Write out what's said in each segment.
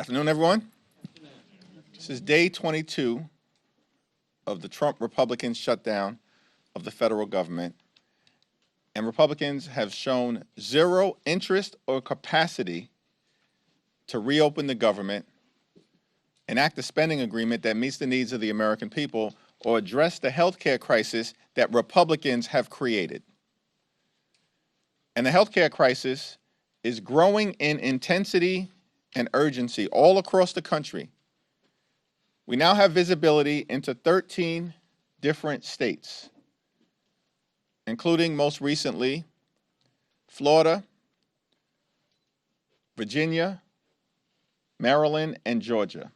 Afternoon, everyone. This is day 22 of the Trump Republican shutdown of the federal government. And Republicans have shown zero interest or capacity to reopen the government, enact a spending agreement that meets the needs of the American people, or address the health care crisis that Republicans have created. And the health care crisis is growing in intensity and urgency all across the country. We now have visibility into 13 different states, including most recently Florida, Virginia, Maryland, and Georgia.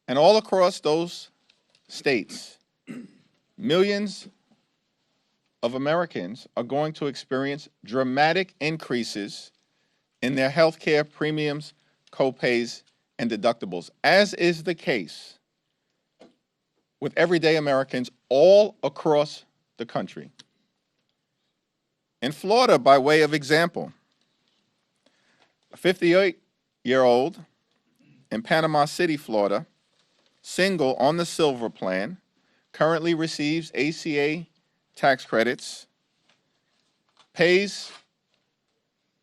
And all across those states, millions of Americans are going to experience dramatic increases in their health care premiums, co-pays, and deductibles, as is the case with everyday Americans all across the country. In Florida, by way of example, a 58-year-old in Panama City, Florida, single on the Silver Plan, currently receives ACA tax credits, pays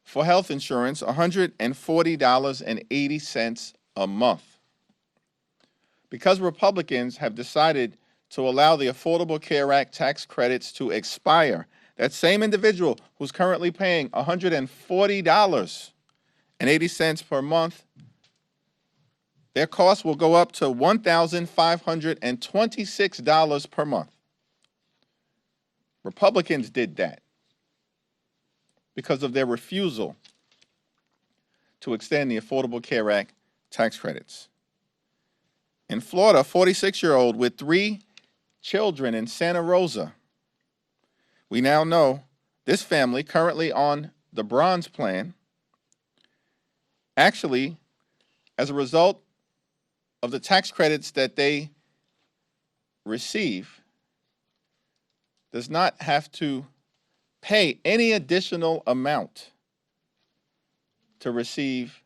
for health insurance $140.80 a month. Because Republicans have decided to allow the Affordable Care Act tax credits to expire, that same individual who's currently paying $140.80 per month, their costs will go up to $1,526 per month. Republicans did that because of their refusal to extend the Affordable Care Act tax credits. In Florida, a 46-year-old with 3 children in Santa Rosa. We now know this family, currently on the Bronze Plan, actually, as a result of the tax credits that they receive, does not have to pay any additional amount to receive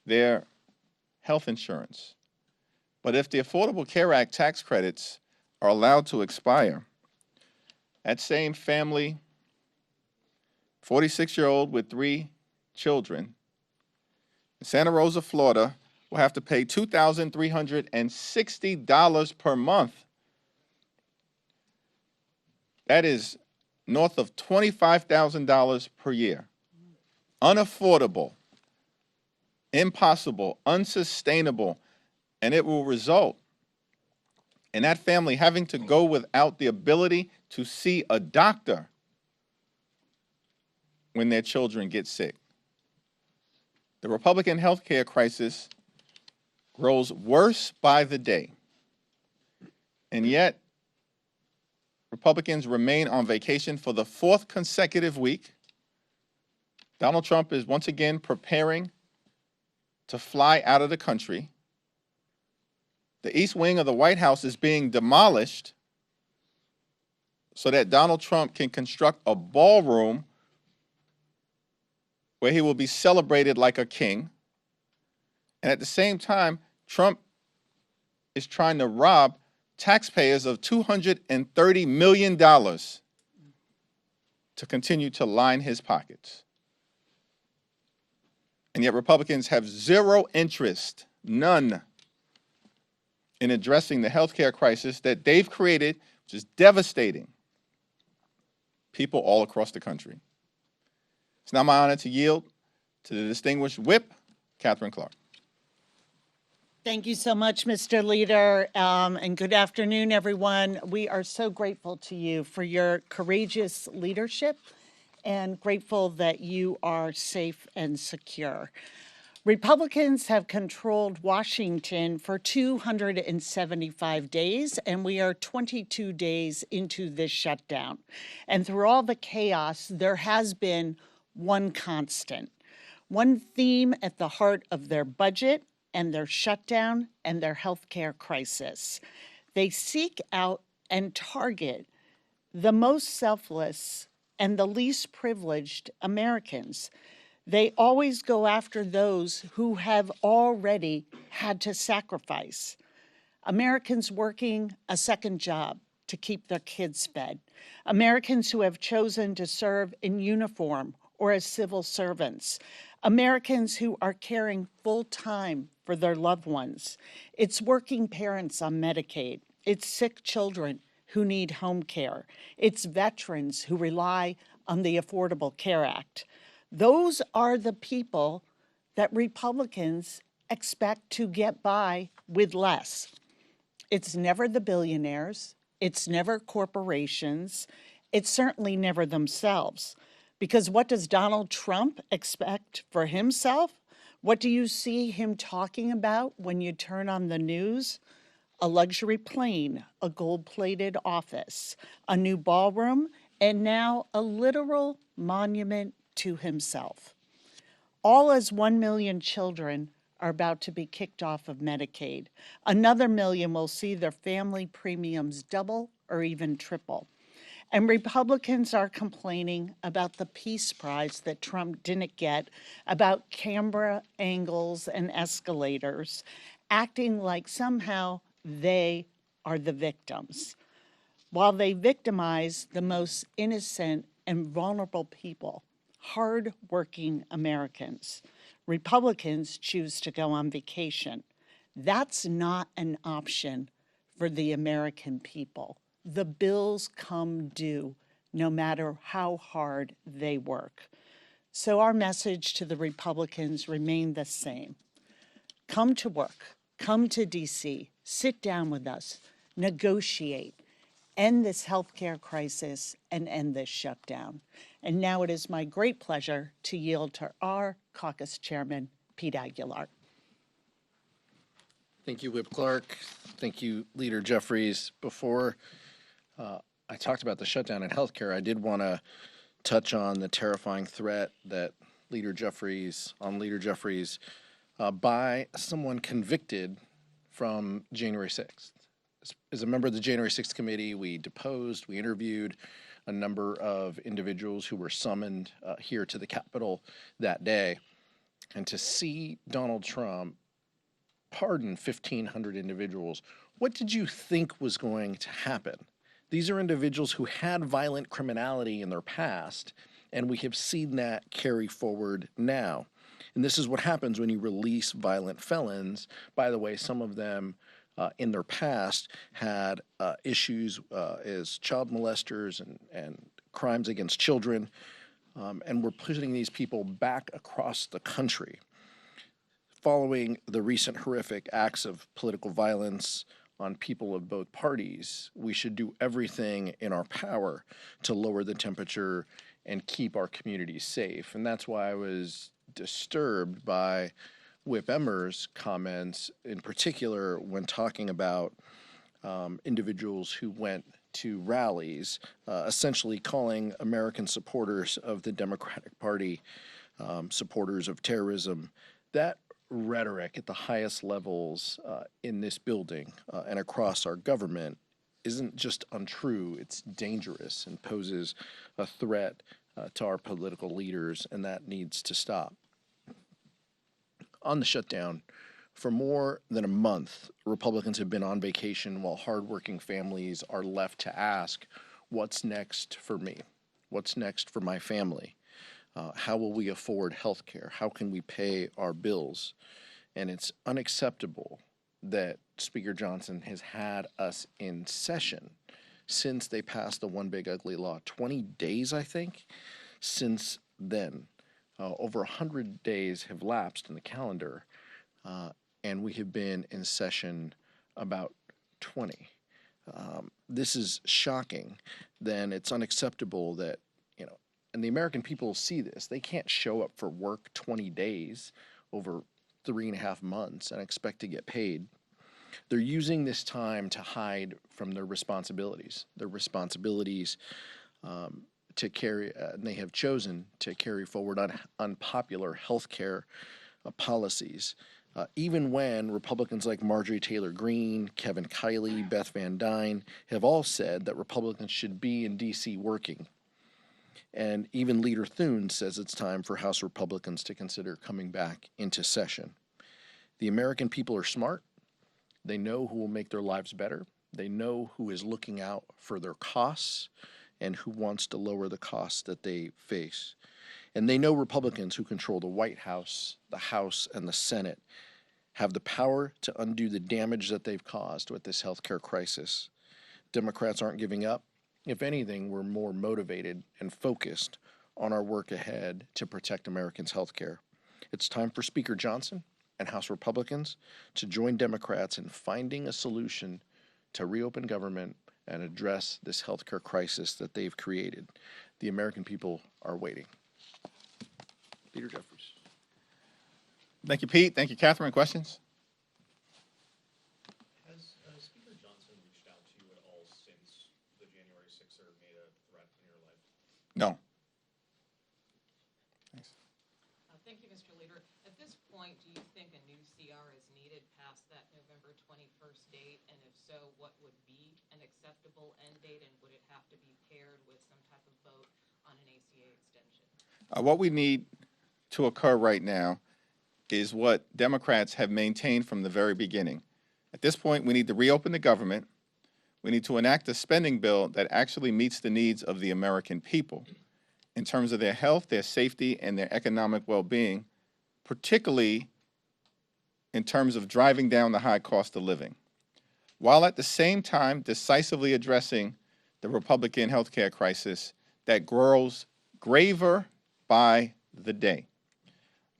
their health insurance. But if the Affordable Care Act tax credits are allowed to expire, that same family, 46-year-old with 3 children, in Santa Rosa, Florida, will have to pay $2,360 per month. That is north of $25,000 per year. Unaffordable, impossible, unsustainable, and it will result in that family having to go without the ability to see a doctor when their children get sick. The Republican health care crisis grows worse by the day, and yet Republicans remain on vacation for the 4th consecutive week. Donald Trump is once again preparing to fly out of the country. The East Wing of the White House is being demolished so that Donald Trump can construct a ballroom where he will be celebrated like a king. And at the same time, Trump is trying to rob taxpayers of $230 million to continue to line his pockets. And yet Republicans have zero interest, none, in addressing the health care crisis that they've created, which is devastating people all across the country. It's now my honor to yield to the distinguished whip, Catherine Clark. Thank you so much, Mr. Leader, and good afternoon, everyone. We are so grateful to you for your courageous leadership and grateful that you are safe and secure. Republicans have controlled Washington for 275 days, and we are 22 days into this shutdown. And through all the chaos, there has been one constant, one theme at the heart of their budget and their shutdown and their healthcare crisis. They seek out and target the most selfless and the least privileged Americans. They always go after those who have already had to sacrifice. Americans working a second job to keep their kids fed. Americans who have chosen to serve in uniform or as civil servants. Americans who are caring full time for their loved ones. It's working parents on Medicaid. It's sick children who need home care. It's veterans who rely on the Affordable Care Act. Those are the people that Republicans expect to get by with less. It's never the billionaires. It's never corporations. It's certainly never themselves. Because what does Donald Trump expect for himself? What do you see him talking about when you turn on the news? A luxury plane, a gold-plated office, a new ballroom, and now a literal monument to himself. All as 1 million children are about to be kicked off of Medicaid. Another million will see their family premiums double or even triple. And Republicans are complaining about the Peace Prize that Trump didn't get, about camera angles and escalators, acting like somehow they are the victims, while they victimize the most innocent and vulnerable people, hard-working Americans. Republicans choose to go on vacation. That's not an option for the American people. The bills come due no matter how hard they work. So our message to the Republicans remain the same. Come to work, come to DC, sit down with us, negotiate, end this healthcare crisis, and end this shutdown. And now it is my great pleasure to yield to our caucus chairman, Pete Aguilar. Thank you, Whip Clark. Thank you, Leader Jeffries. Before I talked about the shutdown in healthcare, I did want to touch on the terrifying threat that Leader Jeffries, by someone convicted from January 6th. As a member of the January 6th committee, we deposed, we interviewed a number of individuals who were summoned here to the Capitol that day. And to see Donald Trump pardon 1,500 individuals, what did you think was going to happen? These are individuals who had violent criminality in their past, and we have seen that carry forward now. And this is what happens when you release violent felons. By the way, some of them in their past had issues as child molesters and crimes against children, and we're putting these people back across the country. Following the recent horrific acts of political violence on people of both parties, we should do everything in our power to lower the temperature and keep our communities safe. And that's why I was disturbed by Whip Emmer's comments, in particular when talking about individuals who went to rallies, essentially calling American supporters of the Democratic Party supporters of terrorism. That rhetoric at the highest levels in this building and across our government isn't just untrue, it's dangerous and poses a threat to our political leaders, and that needs to stop. On the shutdown, for more than a month, Republicans have been on vacation while hardworking families are left to ask, what's next for me? What's next for my family? How will we afford health care? How can we pay our bills? And it's unacceptable that Speaker Johnson has had us in session since they passed the One Big Ugly Law. 20 days, I think, since then. Over 100 days have lapsed in the calendar, and we have been in session about 20. This is shocking. Then it's unacceptable that, and the American people see this. They can't show up for work 20 days over 3.5 months and expect to get paid. They're using this time to hide from their responsibilities. To carry, and they have chosen to carry forward unpopular health care policies, even when Republicans like Marjorie Taylor Greene, Kevin Kiley, Beth Van Dyne have all said that Republicans should be in D.C. working. And even Leader Thune says it's time for House Republicans to consider coming back into session. The American people are smart. They know who will make their lives better. They know who is looking out for their costs and who wants to lower the costs that they face. And they know Republicans who control the White House, the House, and the Senate have the power to undo the damage that they've caused with this healthcare crisis. Democrats aren't giving up. If anything, we're more motivated and focused on our work ahead to protect Americans' healthcare. It's time for Speaker Johnson and House Republicans to join Democrats in finding a solution to reopen government and address this healthcare crisis that they've created. The American people are waiting. Leader Jeffries. Thank you, Pete. Thank you, Catherine. Questions? Has Speaker Johnson reached out to you at all since the January 6er made a threat in your life? No. Thanks. Thank you, Mr. Leader. At this point, do you think a new CR is needed past that November 21st date? And if so, what would be an acceptable end date? And would it have to be paired with some type of vote on an ACA extension? What we need to occur right now is what Democrats have maintained from the very beginning. At this point, we need to reopen the government. We need to enact a spending bill that actually meets the needs of the American people in terms of their health, their safety, and their economic well-being, particularly in terms of driving down the high cost of living, while at the same time decisively addressing the Republican healthcare crisis that grows graver by the day.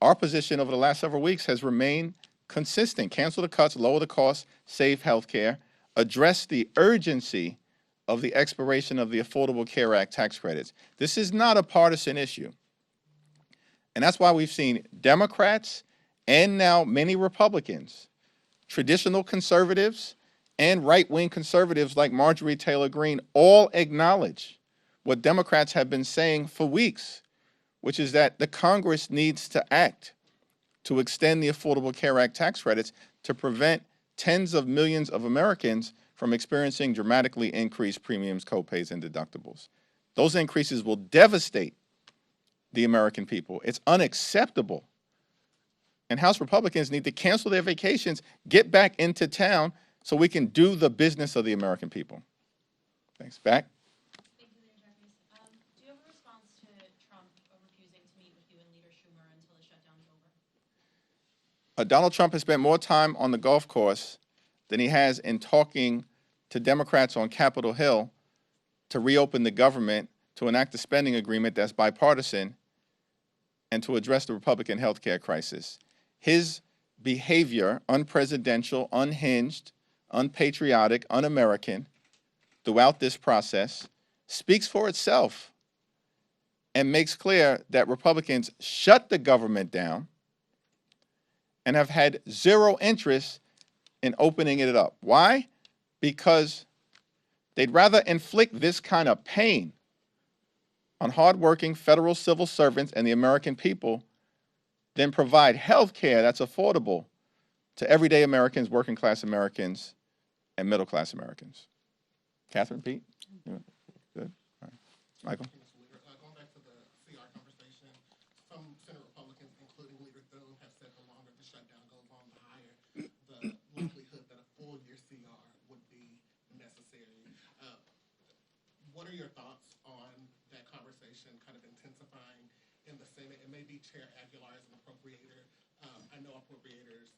Our position over the last several weeks has remained consistent. Cancel the cuts, lower the costs, save healthcare, address the urgency of the expiration of the Affordable Care Act tax credits. This is not a partisan issue. And that's why we've seen Democrats and now many Republicans, traditional conservatives and right-wing conservatives like Marjorie Taylor Greene, all acknowledge what Democrats have been saying for weeks, which is that the Congress needs to act to extend the Affordable Care Act tax credits to prevent tens of millions of Americans from experiencing dramatically increased premiums, copays, and deductibles. Those increases will devastate the American people. It's unacceptable. And House Republicans need to cancel their vacations, get back into town so we can do the business of the American people. Thanks. Back. Thank you, Leader Jeffries. Do you have a response to Trump refusing to meet with you and Leader Schumer until the shutdown's over? Donald Trump has spent more time on the golf course than he has in talking to Democrats on Capitol Hill to reopen the government, to enact a spending agreement that's bipartisan, and to address the Republican health care crisis. His behavior, unpresidential, unhinged, unpatriotic, un-American, throughout this process, speaks for itself and makes clear that Republicans shut the government down and have had zero interest in opening it up. Why? Because they'd rather inflict this kind of pain on hardworking federal civil servants and the American people than provide health care that's affordable to everyday Americans, working class Americans, and middle class Americans. Catherine, Pete? Yeah. Good. All right. Michael? Going back to the CR conversation, some Senate Republicans, including Leader Thune, have said the longer the shutdown goes on, the higher the likelihood that a full-year CR would be necessary. What are your thoughts on that conversation kind of intensifying in the Senate? And maybe Chair Aguilar as an appropriator. I know appropriators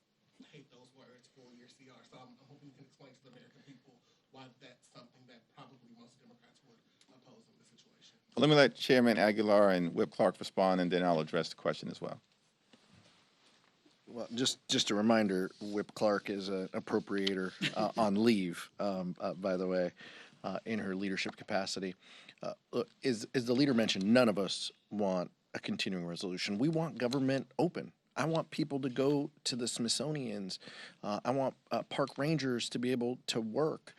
hate those words, full-year CR, so I'm hoping you can explain to the American people why that's something that probably most Democrats would oppose in this situation. Let me let Chairman Aguilar and Whip Clark respond, and then I'll address the question as well. Well, just a reminder, Whip Clark is an appropriator on leave, by the way, in her leadership capacity. Look, as the leader mentioned, none of us want a continuing resolution. We want government open. I want people to go to the Smithsonian's. I want park rangers to be able to work.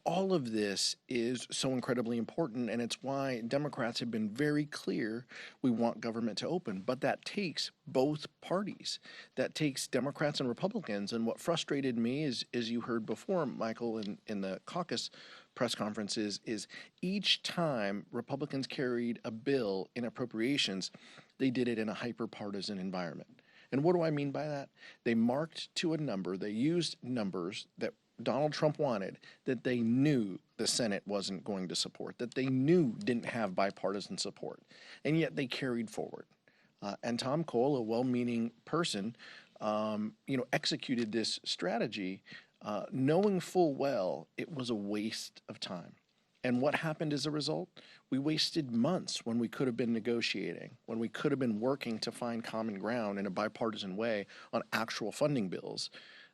All of this is so incredibly important, and it's why Democrats have been very clear we want government to open. But that takes both parties. That takes Democrats and Republicans. And what frustrated me is, as you heard before, Michael, in the caucus press conferences, is each time Republicans carried a bill in appropriations, they did it in a hyper-partisan environment. And what do I mean by that? They marked to a number, they used numbers that Donald Trump wanted, that they knew the Senate wasn't going to support, that they knew didn't have bipartisan support, and yet they carried forward. And Tom Cole, a well-meaning person, executed this strategy, knowing full well it was a waste of time. And what happened as a result? We wasted months when we could have been negotiating, when we could have been working to find common ground in a bipartisan way on actual funding bills.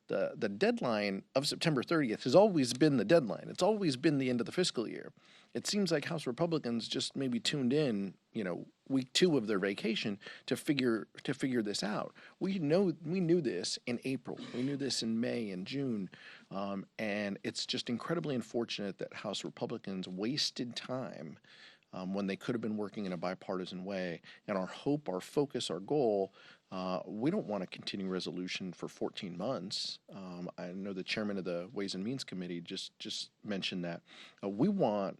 The deadline of September 30th has always been the deadline. It's always been the end of the fiscal year. It seems like House Republicans just maybe tuned in, week 2 of their vacation to figure this out. We knew this in April. We knew this in May and June. And it's just incredibly unfortunate that House Republicans wasted time when they could have been working in a bipartisan way. And our hope, our focus, our goal, we don't want a continuing resolution for 14 months. I know the chairman of the Ways and Means Committee just mentioned that. We want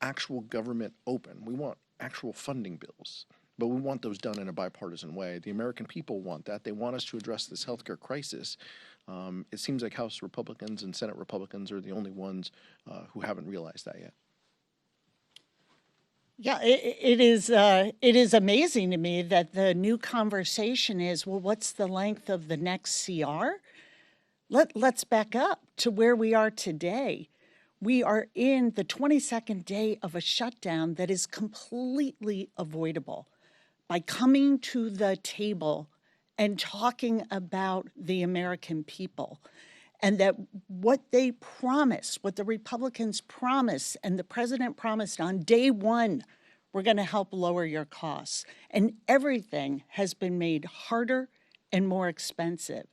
actual government open. We want actual funding bills, but we want those done in a bipartisan way. The American people want that. They want us to address this healthcare crisis. It seems like House Republicans and Senate Republicans are the only ones who haven't realized that yet. Yeah, it is amazing to me that the new conversation is, well, what's the length of the next CR? Let's back up to where we are today. We are in the 22nd day of a shutdown that is completely avoidable. By coming to the table and talking about the American people, and that what they promised, what the Republicans promised, and the president promised on day one, we're going to help lower your costs. And everything has been made harder and more expensive.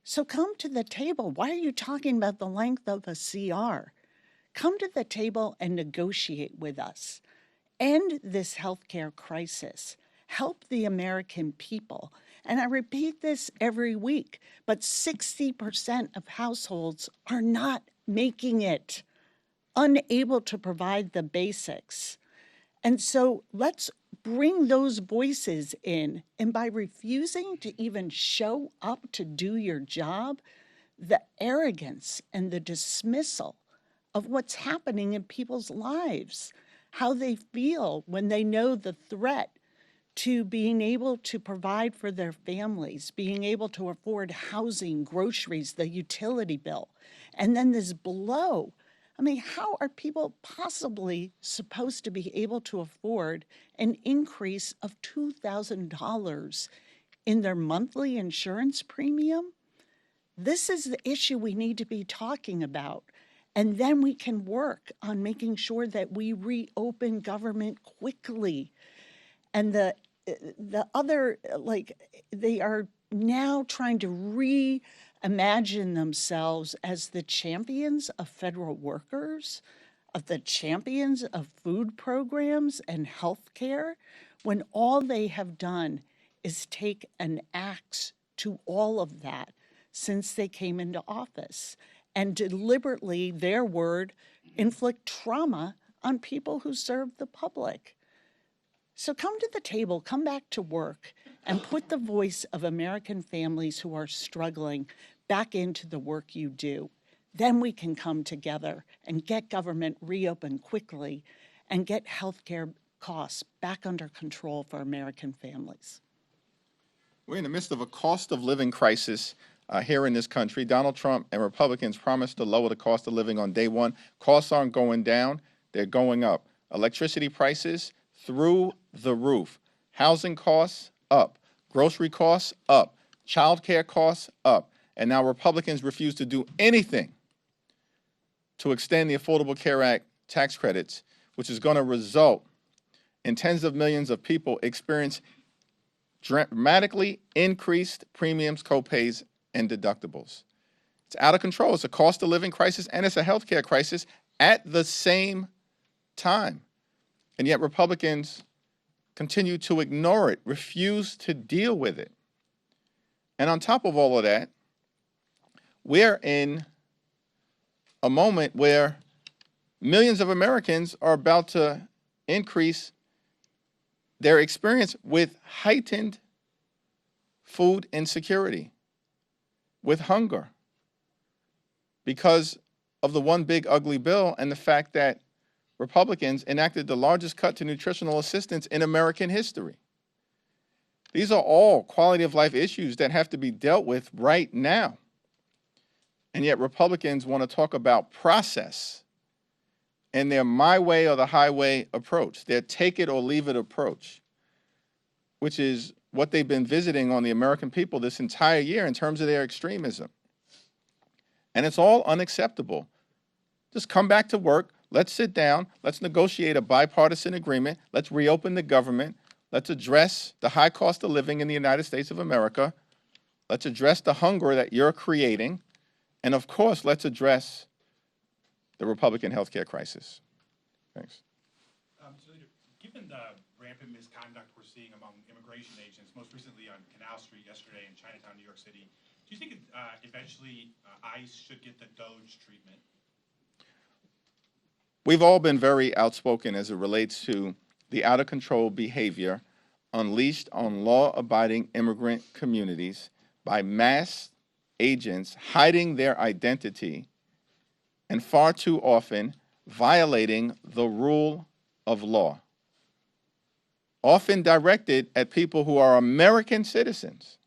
So come to the table. Why are you talking about the length of a CR? Come to the table and negotiate with us. End this healthcare crisis. Help the American people. And I repeat this every week, but 60% of households are not making it, unable to provide the basics. And so let's bring those voices in. And by refusing to even show up to do your job, the arrogance and the dismissal of what's happening in people's lives, how they feel when they know the threat to being able to provide for their families, being able to afford housing, groceries, the utility bill, and then this blow. I mean, how are people possibly supposed to be able to afford an increase of $2,000 in their monthly insurance premium? This is the issue we need to be talking about. And then we can work on making sure that we reopen government quickly. And the other, they are now trying to reimagine themselves as the champions of federal workers, of the champions of food programs and health care, when all they have done is take an axe to all of that since they came into office, and deliberately, their word, inflict trauma on people who serve the public. So come to the table, come back to work, and put the voice of American families who are struggling back into the work you do. Then we can come together and get government reopened quickly and get healthcare costs back under control for American families. We're in the midst of a cost of living crisis here in this country. Donald Trump and Republicans promised to lower the cost of living on day one. Costs aren't going down, they're going up. Electricity prices through the roof. Housing costs up. Grocery costs up. Child care costs up. And now Republicans refuse to do anything to extend the Affordable Care Act tax credits, which is going to result in tens of millions of people experience dramatically increased premiums, copays, and deductibles. It's out of control. It's a cost of living crisis and it's a healthcare crisis at the same time. And yet Republicans continue to ignore it, refuse to deal with it. And on top of all of that, we're in a moment where millions of Americans are about to increase their experience with heightened food insecurity, with hunger, because of the one big ugly bill and the fact that Republicans enacted the largest cut to nutritional assistance in American history. These are all quality of life issues that have to be dealt with right now. And yet Republicans want to talk about process and their my way or the highway approach, their take it or leave it approach, which is what they've been visiting on the American people this entire year in terms of their extremism. And it's all unacceptable. Just come back to work. Let's sit down. Let's negotiate a bipartisan agreement. Let's reopen the government. Let's address the high cost of living in the United States of America. Let's address the hunger that you're creating. And of course, let's address the Republican health care crisis. Thanks. So given the rampant misconduct we're seeing among immigration agents, most recently on Canal Street yesterday in Chinatown, New York City, do you think eventually ICE should get the DOJ treatment? We've all been very outspoken as it relates to the out-of-control behavior unleashed on law-abiding immigrant communities by mass agents hiding their identity and far too often violating the rule of law, often directed at people who are American citizens.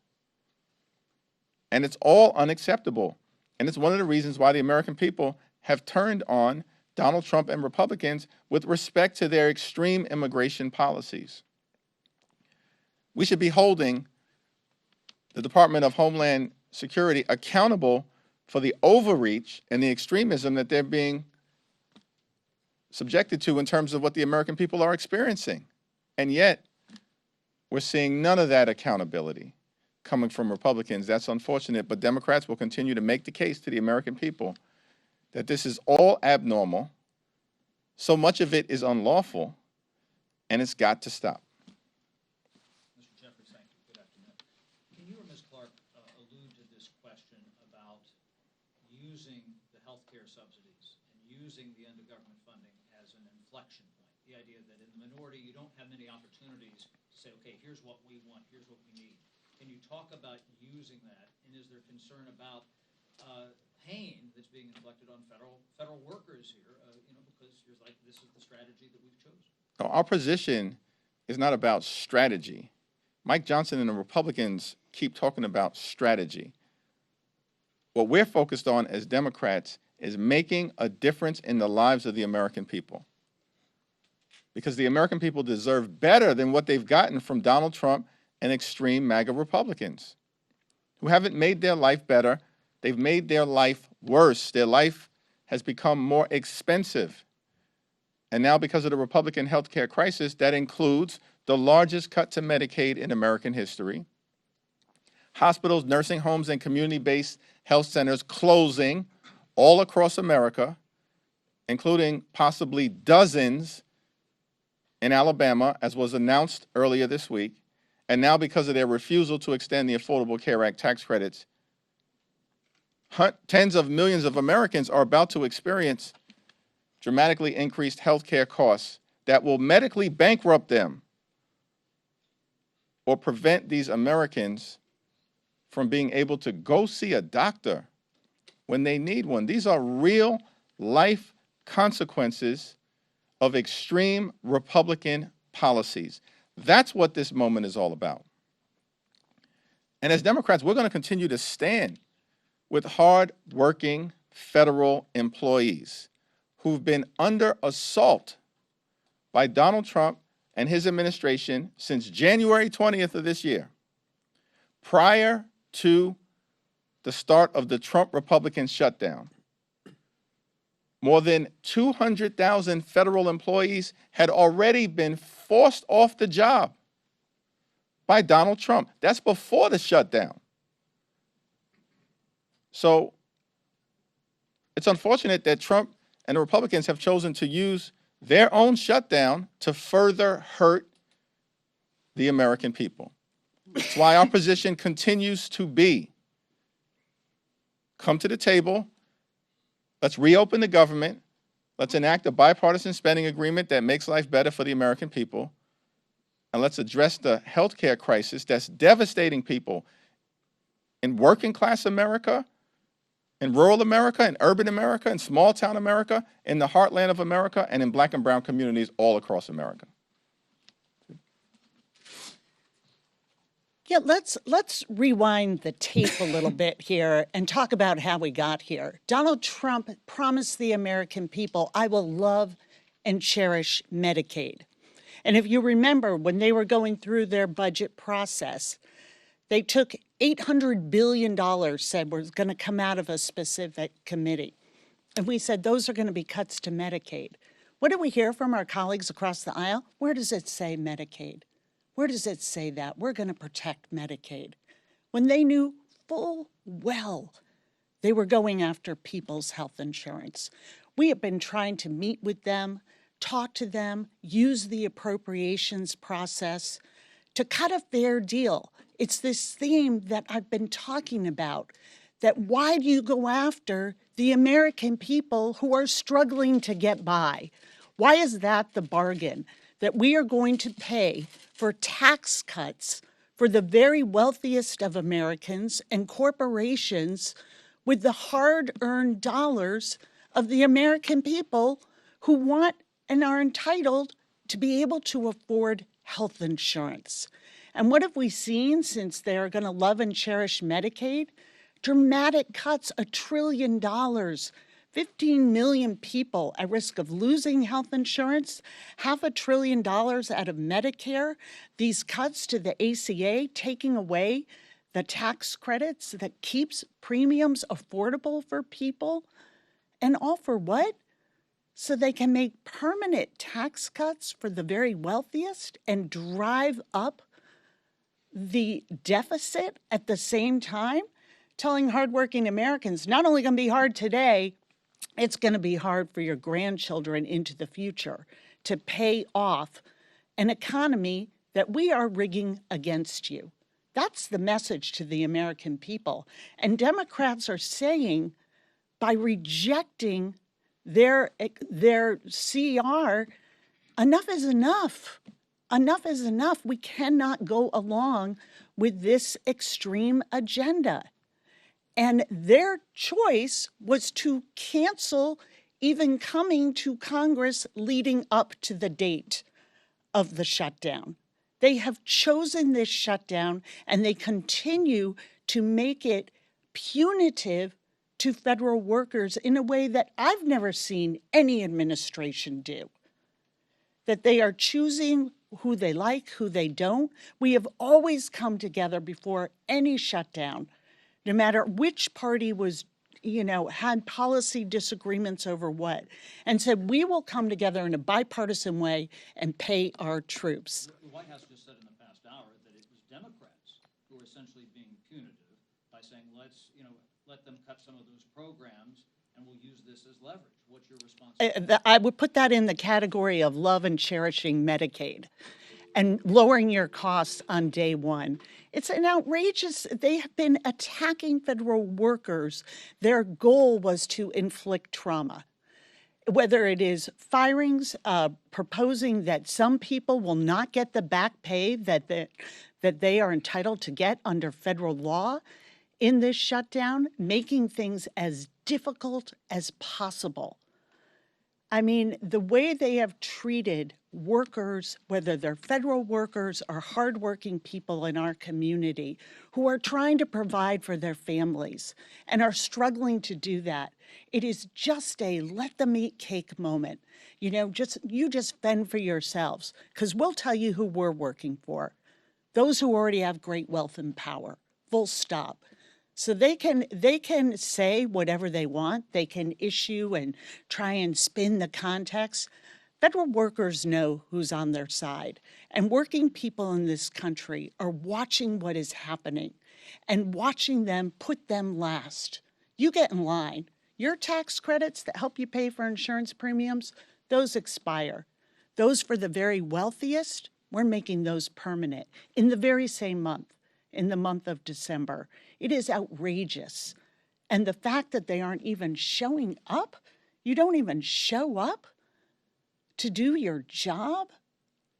And it's all unacceptable. And it's one of the reasons why the American people have turned on Donald Trump and Republicans with respect to their extreme immigration policies. We should be holding the Department of Homeland Security accountable for the overreach and the extremism that they're being subjected to in terms of what the American people are experiencing. And yet, we're seeing none of that accountability coming from Republicans. That's unfortunate, but Democrats will continue to make the case to the American people that this is all abnormal, so much of it is unlawful, and it's got to stop. Mr. Jeffries, thank you. Good afternoon. Can you or Ms. Clark allude to this question about using the health care subsidies and using the end-of-government funding as an inflection point? The idea that in the minority, you don't have many opportunities to say, okay, here's what we want, here's what we need. Can you talk about using that, and is there concern about pain that's being inflicted on federal workers here, because you're like, this is the strategy that we've chosen? No, our position is not about strategy. Mike Johnson and the Republicans keep talking about strategy. What we're focused on as Democrats is making a difference in the lives of the American people. Because the American people deserve better than what they've gotten from Donald Trump and extreme MAGA Republicans who haven't made their life better. They've made their life worse. Their life has become more expensive. And now because of the Republican health care crisis, that includes the largest cut to Medicaid in American history, hospitals, nursing homes, and community-based health centers closing all across America, including possibly dozens in Alabama, as was announced earlier this week. And now because of their refusal to extend the Affordable Care Act tax credits, tens of millions of Americans are about to experience dramatically increased health care costs that will medically bankrupt them or prevent these Americans from being able to go see a doctor when they need one. These are real life consequences of extreme Republican policies. That's what this moment is all about. And as Democrats, we're going to continue to stand with hard-working federal employees who've been under assault by Donald Trump and his administration since January 20th of this year, prior to the start of the Trump Republican shutdown. More than 200,000 federal employees had already been forced off the job by Donald Trump. That's before the shutdown. So it's unfortunate that Trump and the Republicans have chosen to use their own shutdown to further hurt the American people. That's why our position continues to be, come to the table, let's reopen the government, Let's enact a bipartisan spending agreement that makes life better for the American people. And let's address the healthcare crisis that's devastating people in working class America, in rural America, in urban America, in small town America, in the heartland of America, and in black and brown communities all across America. Yeah, let's rewind the tape a little bit here and talk about how we got here. Donald Trump promised the American people, I will love and cherish Medicaid. And if you remember, when they were going through their budget process, they took $800 billion, said was going to come out of a specific committee. And we said, those are going to be cuts to Medicaid. What do we hear from our colleagues across the aisle? Where does it say Medicaid? Where does it say that? We're going to protect Medicaid. When they knew full well they were going after people's health insurance. We have been trying to meet with them, talk to them, use the appropriations process to cut a fair deal. It's this theme that I've been talking about, that why do you go after the American people who are struggling to get by? Why is that the bargain? That we are going to pay for tax cuts for the very wealthiest of Americans and corporations with the hard-earned dollars of the American people who want and are entitled to be able to afford health insurance. And what have we seen since they're going to love and cherish Medicaid? Dramatic cuts, $1 trillion, 15 million people at risk of losing health insurance, $500 billion out of Medicare, these cuts to the ACA, taking away the tax credits that keeps premiums affordable for people, and all for what? So they can make permanent tax cuts for the very wealthiest and drive up the deficit at the same time, telling hardworking Americans, not only going to be hard today, it's going to be hard for your grandchildren into the future to pay off an economy that we are rigging against you. That's the message to the American people. And Democrats are saying, by rejecting their CR, enough is enough. Enough is enough. We cannot go along with this extreme agenda. And their choice was to cancel even coming to Congress leading up to the date of the shutdown. They have chosen this shutdown, and they continue to make it punitive to federal workers in a way that I've never seen any administration do. That they are choosing who they like, who they don't. We have always come together before any shutdown, no matter which party was, had policy disagreements over what, and said, we will come together in a bipartisan way and pay our troops. The White House just said in the past hour that it was Democrats who were essentially being punitive by saying, let's, let them cut some of those programs and we'll use this as leverage. What's your response? I would put that in the category of love and cherishing Medicaid and lowering your costs on day one. It's an outrageous, they have been attacking federal workers. Their goal was to inflict trauma. Whether it is firings, proposing that some people will not get the back pay that they are entitled to get under federal law in this shutdown, making things as difficult as possible. I mean, the way they have treated workers, whether they're federal workers or hardworking people in our community who are trying to provide for their families and are struggling to do that, it is just a let them eat cake moment. You just fend for yourselves, because we'll tell you who we're working for. Those who already have great wealth and power, full stop. So they can say whatever they want. They can issue and try and spin the context. Federal workers know who's on their side. And working people in this country are watching what is happening and watching them put them last. You get in line. Your tax credits that help you pay for insurance premiums, those expire. Those for the very wealthiest, we're making those permanent in the very same month, in the month of December. It is outrageous. And the fact that they aren't even showing up You don't even show up to do your job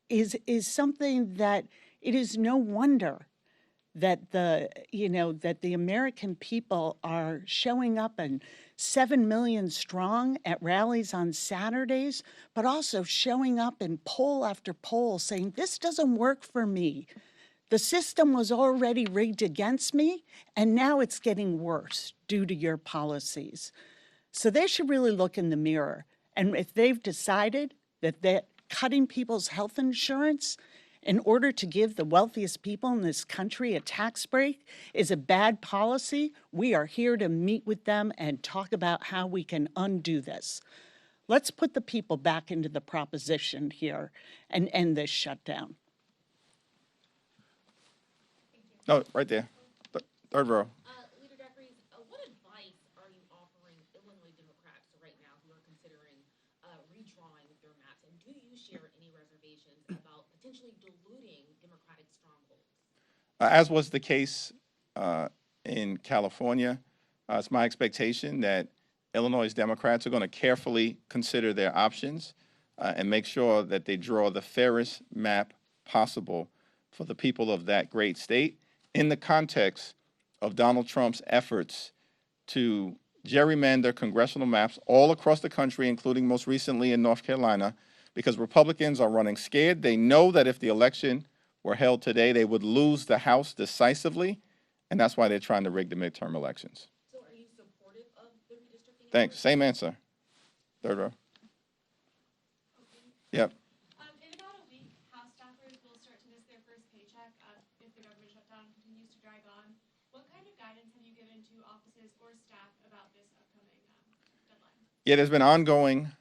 is something that it is no wonder that the American people are showing up and 7 million strong at rallies on Saturdays, but also showing up in poll after poll saying, this doesn't work for me. The system was already rigged against me, and now it's getting worse due to your policies. So they should really look in the mirror. And if they've decided that they're cutting people's health insurance in order to give the wealthiest people in this country a tax break is a bad policy, we are here to meet with them and talk about how we can undo this. Let's put the people back into the proposition here and end this shutdown. No, right there. Third row. Leader Jeffries, what advice are you offering Illinois Democrats right now who are considering redrawing their maps? And do you share any reservations about potentially diluting Democratic strongholds? As was the case in California, it's my expectation that Illinois Democrats are going to carefully consider their options and make sure that they draw the fairest map possible for the people of that great state in the context of Donald Trump's efforts to gerrymander congressional maps all across the country, including most recently in North Carolina, because Republicans are running scared. They know that if the election were held today, they would lose the House decisively, and that's why they're trying to rig the midterm elections. So are you supportive of the redistricting? Thanks. Same answer. Third row. Yep. In about a week, House staffers will start to miss their first paycheck if the government shutdown continues to drag on. What kind of guidance have you given to offices or staff about this upcoming deadline? Yeah, there's been ongoing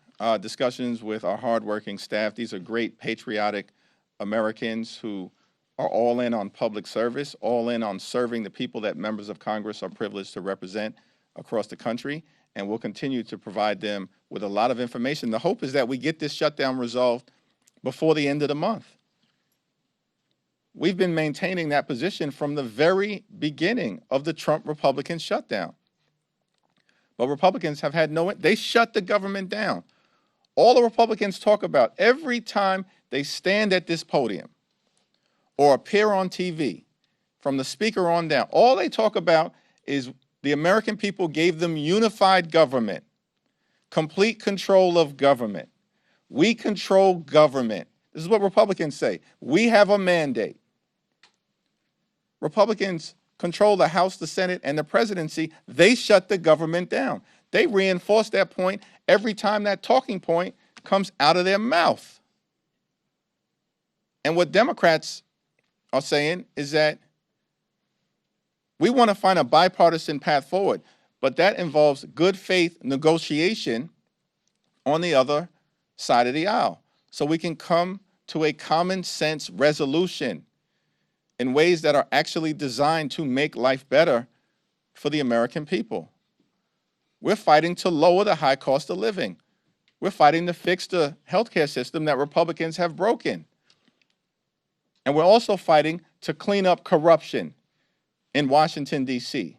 discussions with our hardworking staff. These are great, patriotic Americans who are all in on public service, all in on serving the people that members of Congress are privileged to represent across the country, and we'll continue to provide them with a lot of information. The hope is that we get this shutdown resolved before the end of the month. We've been maintaining that position from the very beginning of the Trump Republican shutdown. But Republicans have had they shut the government down. All the Republicans talk about every time they stand at this podium or appear on TV, from the speaker on down, all they talk about is the American people gave them unified government, complete control of government. We control government. This is what Republicans say. We have a mandate. Republicans control the House, the Senate, and the presidency. They shut the government down. They reinforce that point every time that talking point comes out of their mouth. And what Democrats are saying is that we want to find a bipartisan path forward, but that involves good faith negotiation on the other side of the aisle, so we can come to a common sense resolution in ways that are actually designed to make life better for the American people. We're fighting to lower the high cost of living. We're fighting to fix the healthcare system that Republicans have broken. And we're also fighting to clean up corruption in Washington, D.C.,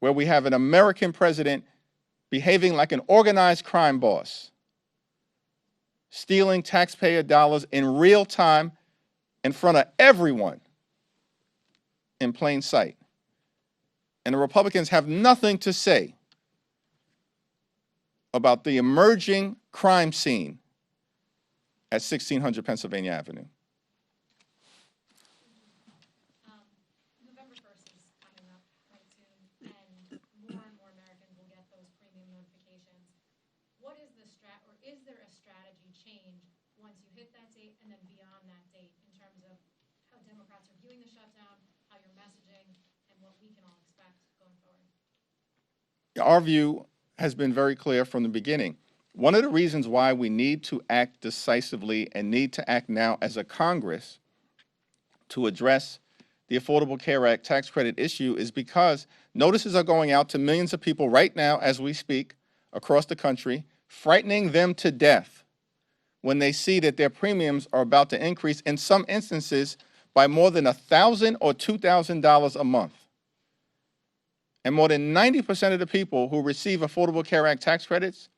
where we have an American president behaving like an organized crime boss, stealing taxpayer dollars in real time in front of everyone in plain sight. And the Republicans have nothing to say about the emerging crime scene at 1600 Pennsylvania Avenue. November 1st is coming up quite soon, and more Americans will get those premium notifications. What is is there a strategy change once you hit that date and then beyond that date in terms of how Democrats are viewing the shutdown, how you're messaging, and what we can all expect going forward? Our view has been very clear from the beginning. One of the reasons why we need to act decisively and need to act now as a Congress to address the Affordable Care Act tax credit issue is because notices are going out to millions of people right now as we speak across the country, frightening them to death when they see that their premiums are about to increase, in some instances by more than $1,000 or $2,000 a month. And more than 90% of the people who receive Affordable Care Act tax credits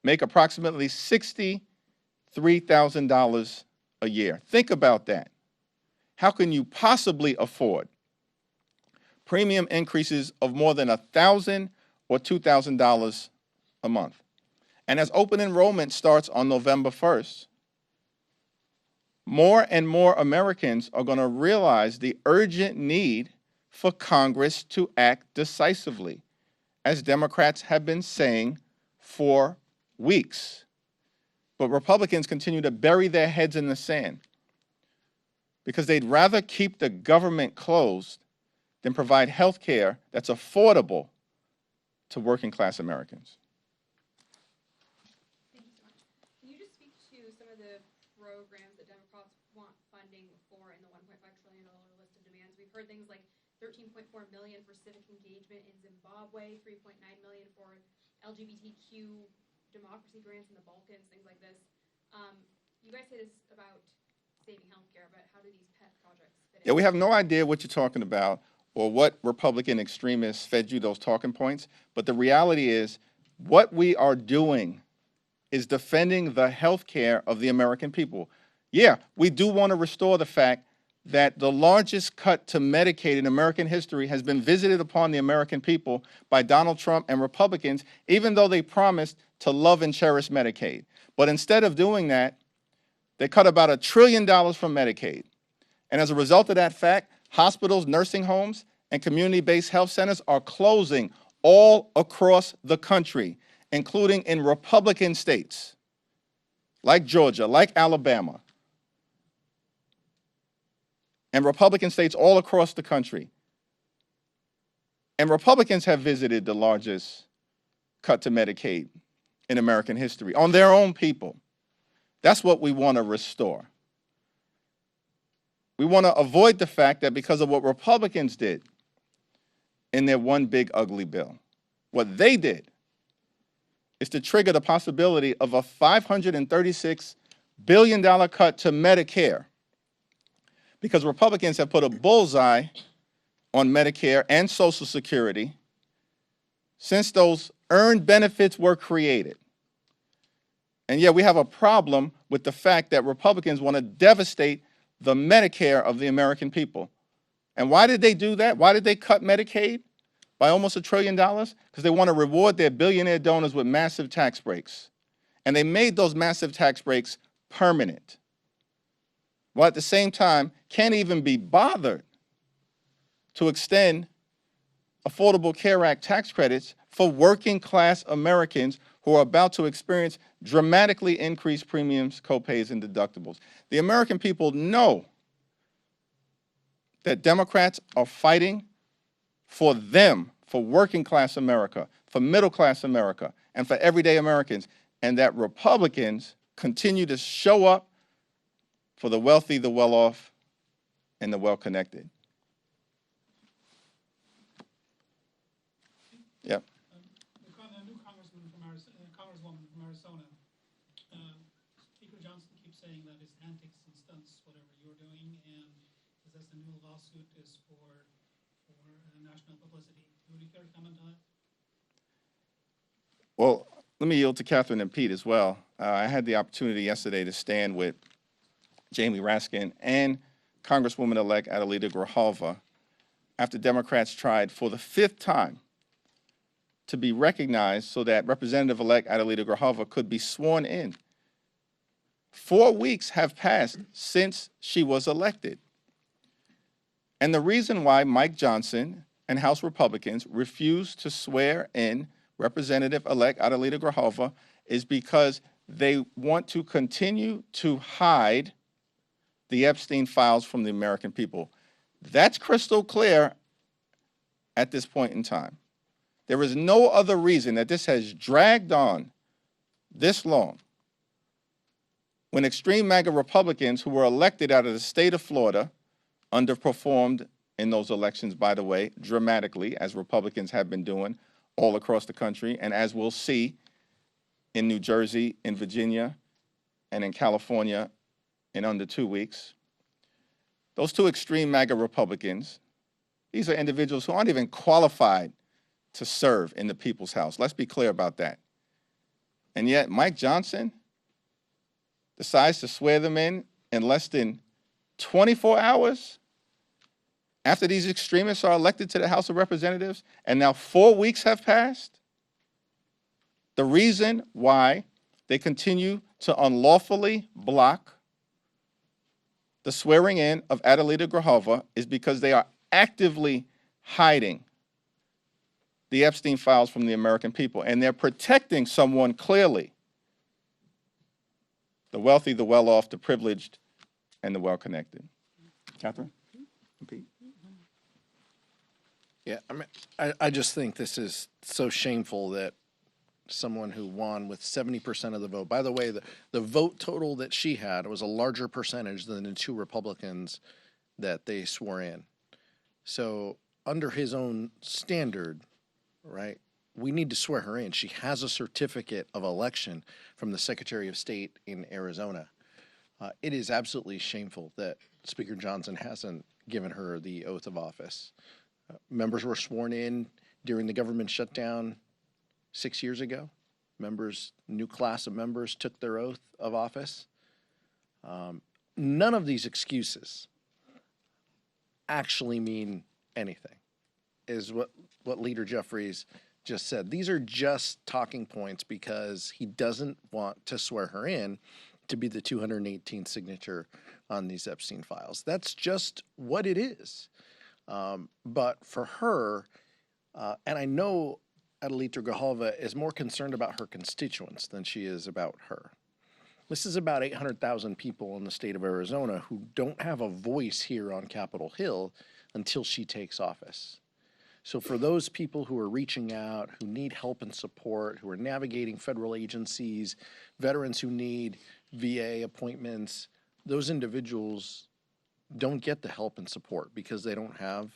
make approximately $63,000 a year. Think about that. How can you possibly afford premium increases of more than $1,000 or $2,000 a month? And as open enrollment starts on November 1st, more and more Americans are going to realize the urgent need for Congress to act decisively, as Democrats have been saying for weeks. But Republicans continue to bury their heads in the sand because they'd rather keep the government closed than provide health care that's affordable to working class Americans. Thank you so much. Can you just speak to some of the programs that Democrats want funding for in the $1.5 trillion list of demands? We've heard things like $13.4 million for civic engagement in Zimbabwe, $3.9 million for LGBTQ democracy grants in the Balkans, things like this. You guys say this about saving healthcare, but how do these pet projects fit in? Yeah, we have no idea what you're talking about or what Republican extremists fed you those talking points, but the reality is what we are doing is defending the health care of the American people. Yeah, we do want to restore the fact that the largest cut to Medicaid in American history has been visited upon the American people by Donald Trump and Republicans, even though they promised to love and cherish Medicaid. But instead of doing that, they cut about $1 trillion from Medicaid. And as a result of that fact, hospitals, nursing homes, and community-based health centers are closing all across the country, including in Republican states like Georgia, like Alabama, and Republican states all across the country. And Republicans have visited the largest cut to Medicaid in American history on their own people. That's what we want to restore. We want to avoid the fact that because of what Republicans did in their one big ugly bill, what they did is to trigger the possibility of a $536 billion cut to Medicare, because Republicans have put a bullseye on Medicare and Social Security since those earned benefits were created. And yet we have a problem with the fact that Republicans want to devastate the Medicare of the American people. And why did they do that? Why did they cut Medicaid by almost $1 trillion? Because they want to reward their billionaire donors with massive tax breaks. And they made those massive tax breaks permanent, while at the same time can't even be bothered to extend Affordable Care Act tax credits for working class Americans who are about to experience dramatically increased premiums, copays, and deductibles. The American people know that Democrats are fighting for them, for working class America, for middle class America, and for everyday Americans, and that Republicans continue to show up for the wealthy, the well-off, and the well-connected. Yep. The new congresswoman from Arizona, Speaker Johnson keeps saying that it's antics and stunts, whatever you're doing, and says the new lawsuit is for national publicity. Would you care to comment on that? Well, let me yield to Catherine and Pete as well. I had the opportunity yesterday to stand with Jamie Raskin and Congresswoman-elect Adelita Grijalva after Democrats tried for the 5th time to be recognized so that Representative-elect Adelita Grijalva could be sworn in. 4 weeks have passed since she was elected. And the reason why Mike Johnson and House Republicans refused to swear in Representative-elect Adelita Grijalva is because they want to continue to hide the Epstein files from the American people. That's crystal clear at this point in time. There is no other reason that this has dragged on this long when extreme MAGA Republicans who were elected out of the state of Florida underperformed in those elections, by the way, dramatically, as Republicans have been doing all across the country, and as we'll see in New Jersey, in Virginia, and in California in under 2 weeks. Those two extreme MAGA Republicans, these are individuals who aren't even qualified to serve in the people's house. Let's be clear about that. And yet Mike Johnson decides to swear them in less than 24 hours after these extremists are elected to the House of Representatives, and now 4 weeks have passed. The reason why they continue to unlawfully block the swearing in of Adelita Grijalva is because they are actively hiding the Epstein files from the American people, and they're protecting someone clearly: the wealthy, the well-off, the privileged, and the well-connected. Catherine? Pete? Yeah, I mean, I just think this is so shameful that someone who won with 70% of the vote, by the way, the vote total that she had was a larger percentage than the two Republicans that they swore in. So under his own standard, right, we need to swear her in. She has a certificate of election from the Secretary of State in Arizona. It is absolutely shameful that Speaker Johnson hasn't given her the oath of office. Members were sworn in during the government shutdown 6 years ago. New class of members took their oath of office. None of these excuses actually mean anything, is what Leader Jeffries just said. These are just talking points because he doesn't want to swear her in to be the 218th signature on these Epstein files. That's just what it is. But for her, and I know Adelita Grijalva is more concerned about her constituents than she is about her. This is about 800,000 people in the state of Arizona who don't have a voice here on Capitol Hill until she takes office. So for those people who are reaching out, who need help and support, who are navigating federal agencies, veterans who need VA appointments, those individuals don't get the help and support because they don't have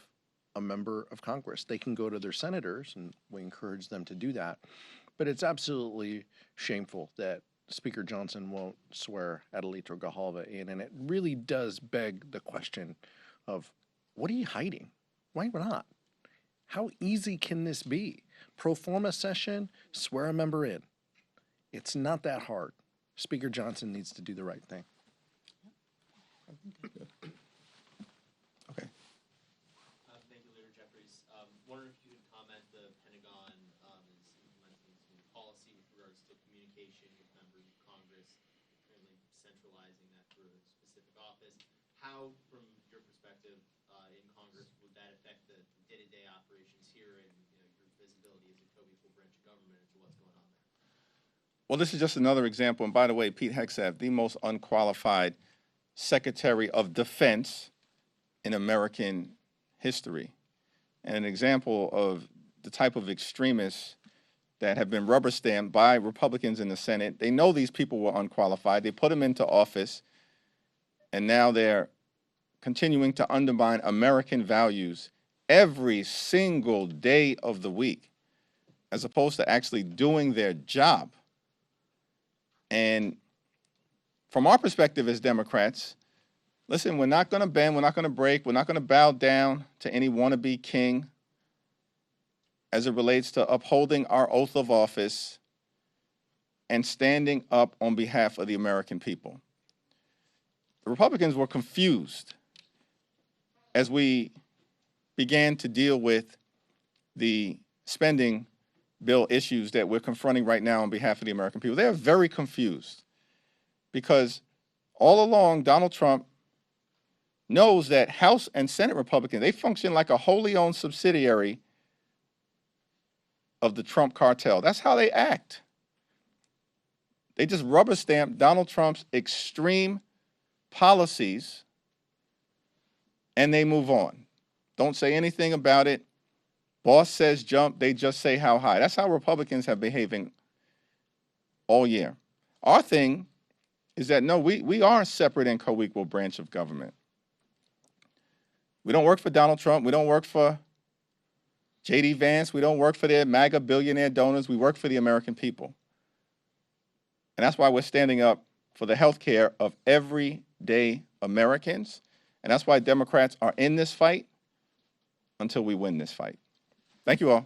a member of Congress. They can go to their senators, and we encourage them to do that. But it's absolutely shameful that Speaker Johnson won't swear Adelita Grijalva in, and it really does beg the question of, what are you hiding? Why not? How easy can this be? Pro forma session, swear a member in. It's not that hard. Speaker Johnson needs to do the right thing. Okay. Thank you, Leader Jeffries. Wondering if you could comment, the Pentagon is implementing some new policy with regards to communication with members of Congress, currently centralizing that through a specific office. How, from your perspective in Congress, would that affect the day-to-day operations here and your visibility as a co-equal branch of government into what's going on there? Well, this is just another example. And by the way, Pete Hegseth, the most unqualified Secretary of Defense in American history, and an example of the type of extremists that have been rubber stamped by Republicans in the Senate. They know these people were unqualified. They put them into office, and now they're continuing to undermine American values every single day of the week, as opposed to actually doing their job. And from our perspective as Democrats, listen, we're not going to bend, we're not going to break, we're not going to bow down to any wannabe king as it relates to upholding our oath of office and standing up on behalf of the American people. The Republicans were confused as we began to deal with the spending bill issues that we're confronting right now on behalf of the American people. They are very confused because all along Donald Trump knows that House and Senate Republicans, they function like a wholly owned subsidiary of the Trump cartel. That's how they act. They just rubber stamp Donald Trump's extreme policies and they move on. Don't say anything about it. Boss says jump, they just say how high. That's how Republicans have behaving all year. Our thing is that, no, we are a separate and co-equal branch of government. We don't work for Donald Trump. We don't work for J.D. Vance. We don't work for their MAGA billionaire donors. We work for the American people. And that's why we're standing up for the health care of everyday Americans. And that's why Democrats are in this fight until we win this fight. Thank you all.